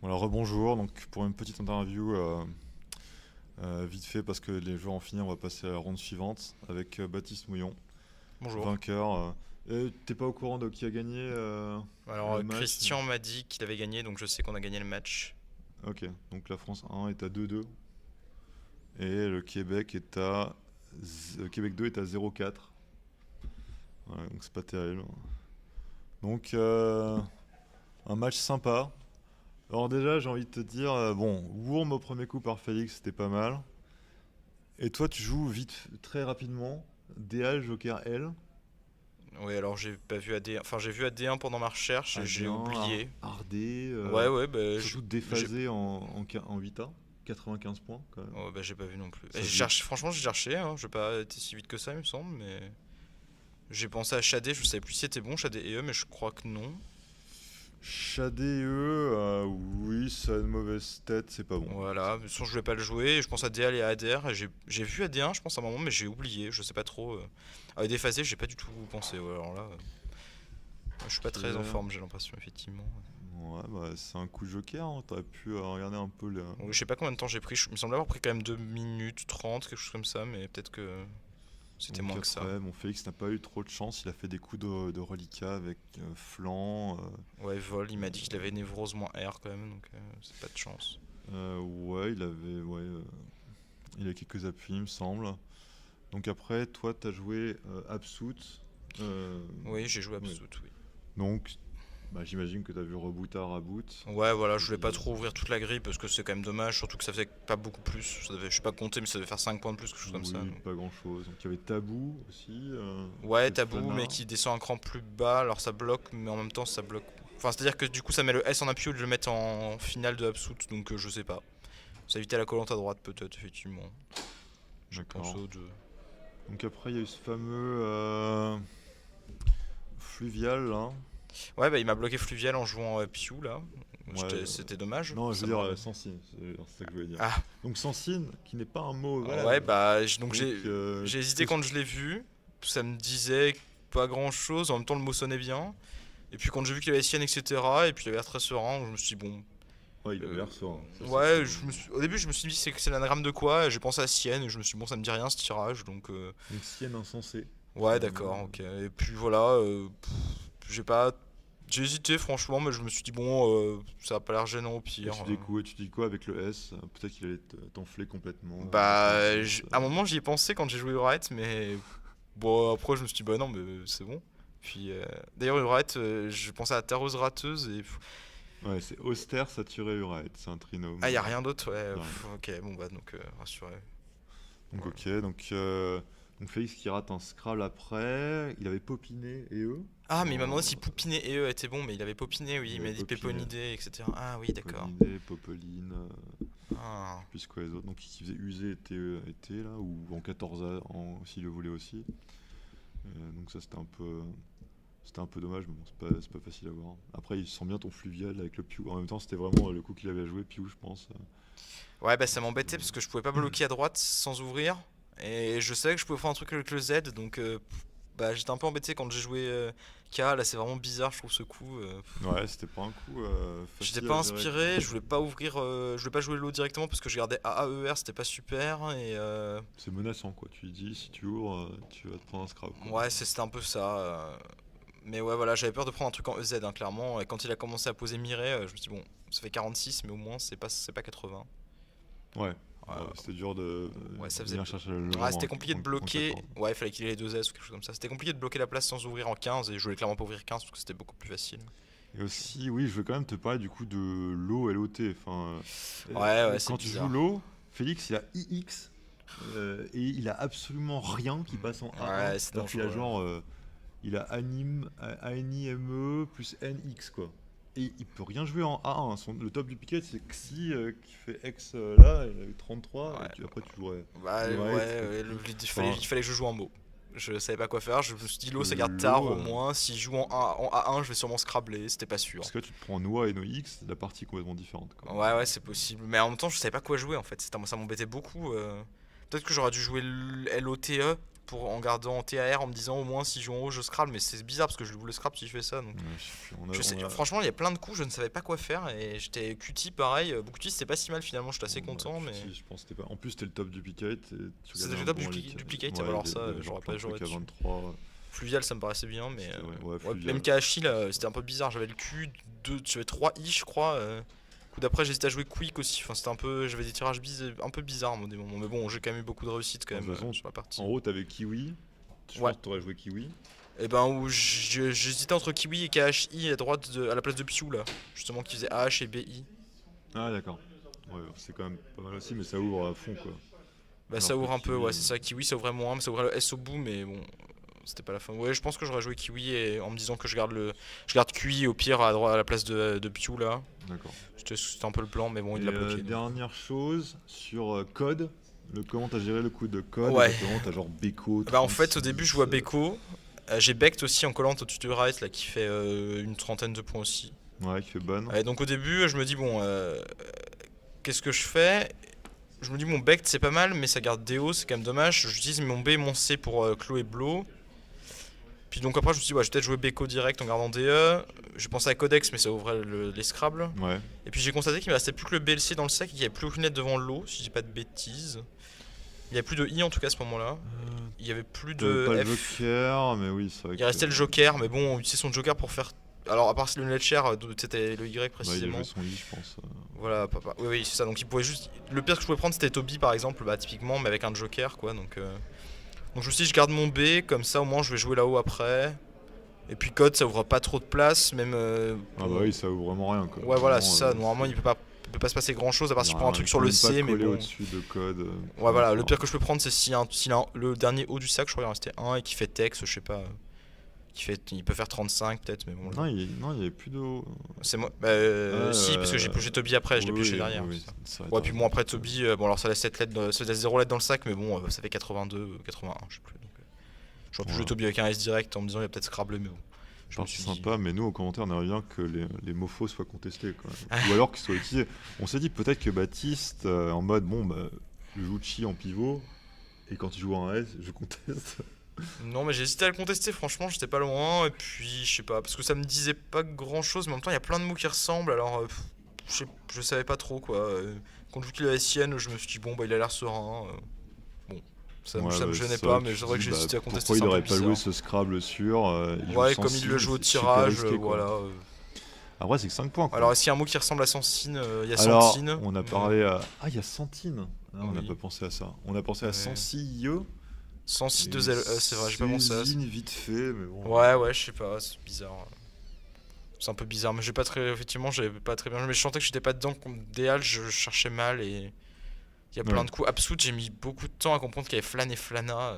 Voilà, rebonjour. Donc pour une petite interview vite fait parce que les joueurs ont fini, on va passer à la ronde suivante avec Baptiste Mouillon. Bonjour. Vainqueur. T'es pas au courant de qui a gagné Alors le match Christian m'a dit qu'il avait gagné, donc je sais qu'on a gagné le match. Ok, donc la France 1 est à 2-2 et le Québec est à Québec 2 est à 0-4. Voilà, donc c'est pas terrible. Donc un match sympa. Alors déjà j'ai envie de te dire, bon, Wurm au premier coup par Félix, c'était pas mal. Et toi tu joues vite, très rapidement, DA, Joker L. Oui, alors j'ai pas vu AD1, enfin j'ai vu AD1 pendant ma recherche et j'ai oublié. Ardé, Ouais, bah surtout déphasé en 8A, 95 points quand même. Oh, bah j'ai pas vu non plus. Ça Et vite. franchement j'ai cherché, hein, j'ai pas été si vite que ça il me semble, mais j'ai pensé à Shadé, je savais plus si c'était bon Shadé et eux, mais je crois que non. Shadé, oui, ça a une mauvaise tête, c'est pas bon. Voilà, de toute façon je voulais pas le jouer, je pense à DL et à ADR, et j'ai vu AD1 je pense à un moment, mais j'ai oublié, je sais pas trop. À déphasé j'ai pas du tout pensé, ouais, alors là je suis pas très en forme j'ai l'impression effectivement. Ouais, bah c'est un coup de Joker, hein. T'aurais pu regarder un peu Oui, je sais pas combien de temps j'ai pris, il me semble avoir pris quand même 2 minutes 30, quelque chose comme ça, mais peut-être que c'était Donc moins que ça. après, bon, Félix n'a pas eu trop de chance, il a fait des coups de reliquat avec flanc. Ouais, vol, il m'a dit qu'il avait névrose moins R quand même, donc c'est pas de chance. Ouais, il a quelques appuis, il me semble. Donc après, toi, t'as joué Absout. Oui, j'ai joué Absout, oui. Donc, bah, j'imagine que t'as vu reboot à reboot. Ouais, voilà, je voulais pas trop ouvrir toute la grille parce que c'est quand même dommage, surtout que ça faisait pas beaucoup plus. Je sais pas compter, mais ça devait faire 5 points de plus, quelque chose comme ça. Oui, Donc. pas grand chose. Donc il y avait Tabou aussi. Ouais, Tabou, mais qui descend un cran plus bas, alors ça bloque, mais en même temps ça bloque. Enfin, c'est-à-dire que du coup ça met le S en appui au lieu de le mettre en finale de Absout, donc je sais pas. Ça évitait la collante à droite peut-être, effectivement. Je pense aux deux. Donc après il y a eu ce fameux Fluvial là. Ouais, bah il m'a bloqué Fluvial en jouant Pew là. Ouais, c'était dommage. Non, je veux dire Sansine, c'est ça que je voulais dire. Ah. Donc Sansine, qui n'est pas un mot. Voilà. Ouais, bah j'ai hésité quand je l'ai vu. Ça me disait pas grand chose, en même temps le mot sonnait bien. Et puis quand j'ai vu qu'il y avait Sienne, etc., et puis il avait l'air très serein, je me suis dit, bon. Ouais, il a l'air serein. Ça, c'est Ouais, sûr. au début, je me suis dit, c'est l'anagramme de quoi? Et j'ai pensé à Sienne, et je me suis dit, bon, ça me dit rien ce tirage, donc. Donc Sienne insensé. Ouais, d'accord, ok. Et puis voilà, j'ai pas. J'ai hésité, franchement, mais je me suis dit, bon, ça a pas l'air gênant au Et pire. tu dis quoi avec le S? Peut-être qu'il allait t'enfler complètement. Bah, à un moment, j'y ai pensé quand j'ai joué Urite, mais. Bon, après, je me suis dit, bah non, mais c'est bon. Puis, d'ailleurs, Urite, je pensais à Terreuse Rateuse et. Ouais, c'est austère, saturé, urite. C'est un trinôme. Ah, y a rien d'autre, ouais. Y a rien. Ok, bon, bah, donc, rassuré. Donc ok, donc Félix qui rate un Scrabble après, il avait Popiné et eux. Ah, mais il m'a demandé si Poupiné et eux étaient bons, mais il avait Popiné, oui. Il m'a dit Popiné. Péponidé, etc. Ah, oui, d'accord. Poponidé, Popeline, Ah. plus quoi les autres. Donc qui faisait user était là, ou en 14A s'il le voulait aussi. Donc ça c'était un peu dommage, mais bon, c'est pas facile à voir. Après, il sent bien ton fluvial avec le Piou. En même temps, c'était vraiment le coup qu'il avait à jouer, Piou, je pense. Ouais, bah, ça m'embêtait parce que je pouvais pas bloquer à droite sans ouvrir. Et je savais que je pouvais faire un truc avec le Z, donc bah, j'étais un peu embêté quand j'ai joué K. Là, c'est vraiment bizarre, je trouve ce coup. Ouais, c'était pas un coup J'étais facile pas à gérer, inspiré, quoi. je voulais pas ouvrir, je voulais pas jouer l'eau directement parce que je gardais AAER, c'était pas super. Et C'est menaçant, quoi. Tu lui dis, si tu ouvres, tu vas te prendre un Scrabble, quoi. ouais, c'était un peu ça. Mais ouais, voilà, j'avais peur de prendre un truc en EZ, hein, clairement. Et quand il a commencé à poser Mireille, je me suis dit, bon, ça fait 46, mais au moins, c'est pas 80. Ouais. Ouais, C'était dur de ouais, ça faisait. venir chercher le Ouais, levant c'était en- compliqué de en bloquer. 14. Ouais, il fallait qu'il ait les deux S ou quelque chose comme ça. C'était compliqué de bloquer la place sans ouvrir en 15 et je voulais clairement pas ouvrir 15 parce que c'était beaucoup plus facile. Et aussi, oui, je veux quand même te parler du coup de l'eau LOT. Enfin, Ouais, c'est quand tu bizarre. joues l'eau, Félix il a IX et il a absolument rien qui passe en A1. Ouais, c'est Alors qu'il a dangereux. genre, il a ANIME plus NX quoi. Et il peut rien jouer en A1. Le top du piquet c'est Xi qui fait X là, il a eu 33. Ouais. Et après tu jouerais. Bah ouais, Ouais, il fallait que je joue en mot. Je savais pas quoi faire, je me suis dit l'eau ça garde l'eau, tard au moins, si je joue en A1 je vais sûrement scrabler, c'était pas sûr. Parce que là, tu te prends Noah et NoX, la partie est complètement différente. Quoi. Ouais, c'est possible, mais en même temps je savais pas quoi jouer en fait, ça m'embêtait beaucoup. Peut-être que j'aurais dû jouer LOTE en gardant TAR en me disant au moins si je joue en haut je scrable, mais c'est bizarre parce que je voulais scrap si je fais ça donc. Ouais, je sais plus, Je sais, franchement, il y a plein de coups, je ne savais pas quoi faire et j'étais QT pareil. Bookuti, c'était pas si mal finalement, j'étais assez content. Mais je pense que c'était pas. En plus, c'était le top duplicate. c'était le top duplicate, alors ça, j'aurais pas joué dessus. 23. Fluvial, ça me paraissait bien, mais. Ouais, Fluvial. Même KHI, là, c'était un peu bizarre. J'avais le Q, j'avais 3 I, je crois. Coup d'après, j'hésitais à jouer Quick aussi. Enfin, c'était un peu. J'avais des tirages un peu bizarres à des moments. Mais bon, j'ai quand même eu beaucoup de réussite quand De toute même façon, sur la partie. En haut, t'avais Kiwi. Je Ouais. pense que t'aurais joué Kiwi. Et ben, où j'hésitais entre Kiwi et KHI à droite, à la place de Piu, là. Justement, qui faisait AH et BI. Ah, d'accord. Ouais, c'est quand même pas mal aussi, mais ça ouvre à fond quoi. Bah, Alors ça que ouvre un peu, Kiwi, ouais, c'est ça. Kiwi, ça ouvrait moins, mais ça ouvrait le S au bout, mais bon. C'était pas la fin. Ouais, je pense que j'aurais joué Kiwi et en me disant que je garde QI au pire à droite à la place de Piu là. D'accord. C'était un peu le plan, mais bon, il l'a bloqué. donc. Dernière chose sur Code. Comment t'as géré le coup de Code? Ouais. Exactement, t'as genre Beko. Bah en fait, au 36, début, je vois Beko. J'ai Becht aussi en collant au tutorial là qui fait une trentaine de points aussi. Ouais, qui fait bonne. Donc au début, je me dis bon, qu'est-ce que je fais? Je me dis mon Becht c'est pas mal, mais ça garde DO, c'est quand même dommage. J'utilise mon B et mon C pour Clos et Blow. Puis donc après je me suis dit ouais, je vais peut-être jouer Beko direct en gardant DE. J'ai pensé à Codex mais ça ouvrait les Scrabble. Ouais. Et puis j'ai constaté qu'il me restait plus que le BLC dans le sac et qu'il n'y avait plus aucune lettre devant l'eau, si je dis pas de bêtises. Il n'y avait plus de I en tout cas à ce moment-là. Il n'y avait plus de Pas le F. Joker, mais oui, c'est vrai. Il restait le Joker, mais bon, on utilisait son Joker pour faire. Alors, à part le Netcher, c'était le Y Il a précisément. joué son lit, je pense. Voilà, papa. Oui, c'est ça. Donc, il pouvait juste. Le pire que je pouvais prendre, c'était Toby par exemple, bah, typiquement, mais avec un Joker, quoi. Donc, je me suis dit, je garde mon B, comme ça, au moins, je vais jouer là-haut après. Et puis, Code, ça ouvre pas trop de place, même. Ah bah oui, ça ouvre vraiment rien, quoi. Ouais, voilà, Vraiment, c'est ça. Normalement, il peut pas se passer grand chose, à part si je prends un truc sur le C, mais bon. au-dessus de Code. Ouais, voilà, le pire que je peux prendre, c'est s'il a le dernier haut du sac, je crois qu'il en restait un, et qui fait Tex, je sais pas. Il peut faire 35 peut-être, mais bon. Non, il y avait plus d'eau. C'est moi. Si, parce que j'ai pioché Toby après, je l'ai pioché derrière. c'est vrai, Ouais, t'as puis raison. bon, après Toby, bon, alors ça laisse 7 lettres, ça laisse 0 lettres dans le sac, mais bon, ça fait 82, 81, je sais plus. Donc, j'aurais pu jouer Voilà. Toby avec un S direct en me disant il va peut-être Scrabble, mais bon. Je me Partie suis dit- sympa, mais nous au commentaire on aimerait bien que les mofos soient contestés quand même. Ou alors qu'ils soient utilisés. On s'est dit peut-être que Baptiste en mode bon bah je joue Chi en pivot et quand il joue en S je conteste. Non, mais j'ai hésité à le contester, franchement, j'étais pas loin. Et puis, je sais pas, parce que ça me disait pas grand chose, mais en même temps, il y a plein de mots qui ressemblent, alors je savais pas trop quoi. Quand je vu qu'il avait Sienne, je me suis dit, bon, bah il a l'air serein. Bon, ça me gênait c'est pas, vrai que mais tu c'est te vrai que dis, j'ai bah, hésité à contester. pourquoi il C'est un peu aurait pas joué bizarre. ce Scrabble sûr il joue Ouais, sans comme il le signe, joue au c'est super tirage, risqué, quoi. voilà. Après, c'est que 5 points, quoi. Alors, est-ce qu'il y a un mot qui ressemble à Santine? Il y a Alors, Santine. on a parlé à... Ah, il y a Santine. Ah, on n'a Oui. pas pensé à ça. On a pensé à Ouais. Sancille. Sancy Et 2 L, c'est vrai, j'ai pas pensé à ça. Céline, vite fait, mais bon. Ouais, je sais pas, c'est bizarre. C'est un peu bizarre, mais effectivement, j'avais pas très bien joué, mais je sentais que j'étais pas dedans. Comme Déal, je cherchais mal et il y a plein Ouais. de coups. Absout, j'ai mis beaucoup de temps à comprendre qu'il y avait Flan et Flana.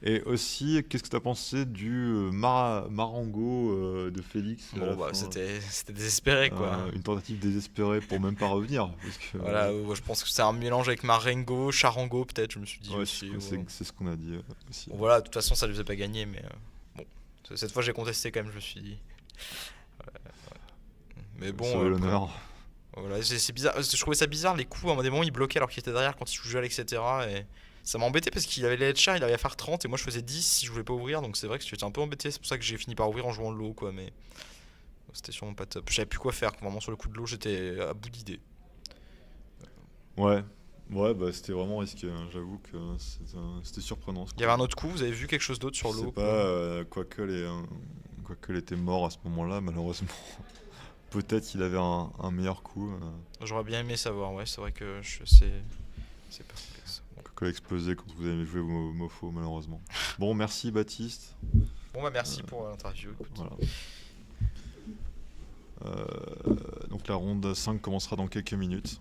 Et aussi, qu'est-ce que t'as pensé du Marango de Félix à Bon, la bah, fin c'était désespéré quoi. Une tentative désespérée pour même pas revenir. Parce que, Voilà, je pense que c'est un mélange avec Marengo, Charango, peut-être, je me suis dit ouais, aussi. Ouais. c'est ce qu'on a dit aussi. Bon, voilà, de toute façon, ça ne les faisait pas gagner, mais bon. Cette fois, j'ai contesté quand même, je me suis dit. Mais Vous bon. savez l'honneur. Voilà, c'est bizarre. Je trouvais ça bizarre, les coups, à des moments, il bloquait alors qu'il était derrière quand il jouait, etc. Et ça m'a embêté parce qu'il avait les headshots, il arrivait à faire 30 et moi je faisais 10 si je voulais pas ouvrir. Donc c'est vrai que j'étais un peu embêté. C'est pour ça que j'ai fini par ouvrir en jouant l'eau, quoi. Mais c'était sûrement pas top. Je savais plus quoi faire. Vraiment, sur le coup de l'eau, j'étais à bout d'idées. Ouais. Ouais, bah c'était vraiment risqué, hein. J'avoue que c'était surprenant. Il y avait un autre coup, vous avez vu quelque chose d'autre sur Je sais l'eau? pas, Quackle était mort à ce moment-là, malheureusement. Peut-être qu'il avait un meilleur coup. J'aurais bien aimé savoir, ouais, c'est vrai que c'est pas complexe. Quackle a explosé quand vous avez joué au Mofo, malheureusement. Bon, merci Baptiste. Bon, bah merci pour l'interview. Écoute. Voilà. Donc la ronde 5 commencera dans quelques minutes.